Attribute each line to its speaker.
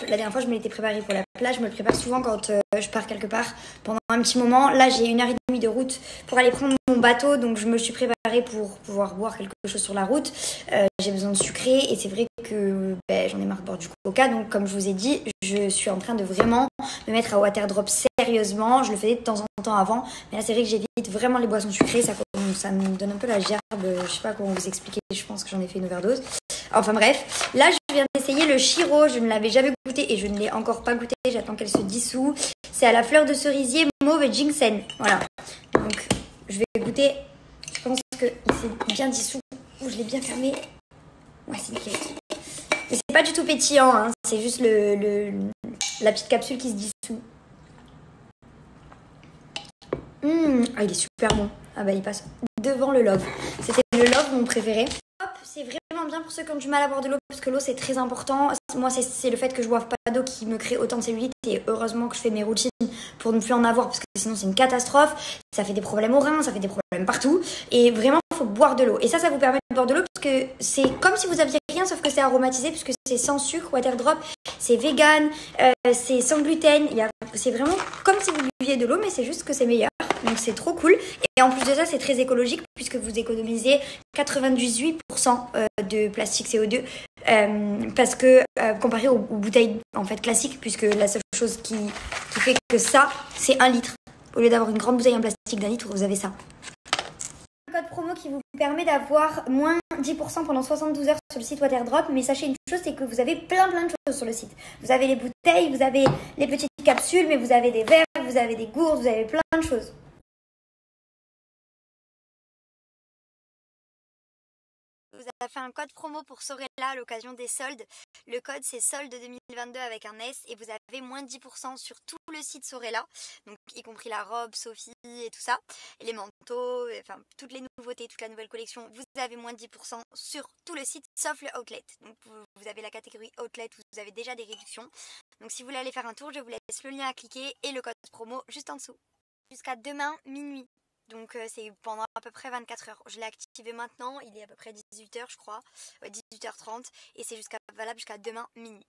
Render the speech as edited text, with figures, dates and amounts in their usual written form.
Speaker 1: La dernière fois, je me l'étais préparé pour la plage. Je me le prépare souvent quand je pars quelque part pendant un petit moment. Là, j'ai 1h30 de route pour aller prendre mon bateau. Donc, je me suis préparée pour pouvoir boire quelque chose sur la route. J'ai besoin de sucré et c'est vrai que j'en ai marre de boire du coca. Donc, comme je vous ai dit, je suis en train de vraiment me mettre à Waterdrop sérieusement. Je le faisais de temps en temps avant. Mais là, c'est vrai que j'évite vraiment les boissons sucrées. Ça me donne un peu la gerbe. Je sais pas comment vous expliquer. Je pense que j'en ai fait une overdose. Enfin bref, là je viens d'essayer le Shiro, je ne l'avais jamais goûté et je ne l'ai encore pas goûté, j'attends qu'elle se dissout. C'est à la fleur de cerisier, mauve et ginseng, voilà. Donc je vais goûter, je pense qu'il s'est bien dissous, ou je l'ai bien fermé. Ouais, c'est nickel. Mais c'est pas du tout pétillant, hein. C'est juste la petite capsule qui se dissout. Ah, il est super bon. Ah bah il passe devant le Love. C'était le Love mon préféré. C'est vraiment bien pour ceux qui ont du mal à boire de l'eau parce que l'eau c'est très important. Moi c'est le fait que je boive pas d'eau qui me crée autant de cellulite et heureusement que je fais mes routines pour ne plus en avoir parce que sinon c'est une catastrophe. Ça fait des problèmes aux reins, ça fait des problèmes partout et vraiment il faut boire de l'eau. Et ça vous permet de boire de l'eau parce que c'est comme si vous aviez rien sauf que c'est aromatisé puisque c'est sans sucre, Waterdrop, c'est vegan, c'est sans gluten. C'est vraiment comme si vous buviez de l'eau mais c'est juste que c'est meilleur. Donc c'est trop cool. Et en plus de ça, c'est très écologique puisque vous économisez 98% de plastique CO2 parce que comparé aux bouteilles en fait classiques, puisque la seule chose qui fait que ça, c'est 1 litre. Au lieu d'avoir une grande bouteille en plastique d'1 litre, vous avez ça. Un code promo qui vous permet d'avoir moins 10% pendant 72 heures sur le site Waterdrop. Mais sachez une chose, c'est que vous avez plein de choses sur le site. Vous avez les bouteilles, vous avez les petites capsules, mais vous avez des verres, vous avez des gourdes, vous avez plein de choses. Vous avez fait un code promo pour Sorella à l'occasion des soldes. Le code c'est solde 2022 avec un S et vous avez moins de 10% sur tout le site Sorella, donc y compris la robe, Sophie et tout ça, et les manteaux, enfin toutes les nouveautés, toute la nouvelle collection. Vous avez moins de 10% sur tout le site sauf le outlet. Donc vous avez la catégorie outlet, vous avez déjà des réductions. Donc si vous voulez aller faire un tour, je vous laisse le lien à cliquer et le code promo juste en dessous. Jusqu'à demain minuit. Donc c'est pendant à peu près 24 heures. Je l'ai activé maintenant, il est à peu près 18h je crois, 18h30 et c'est valable jusqu'à demain minuit.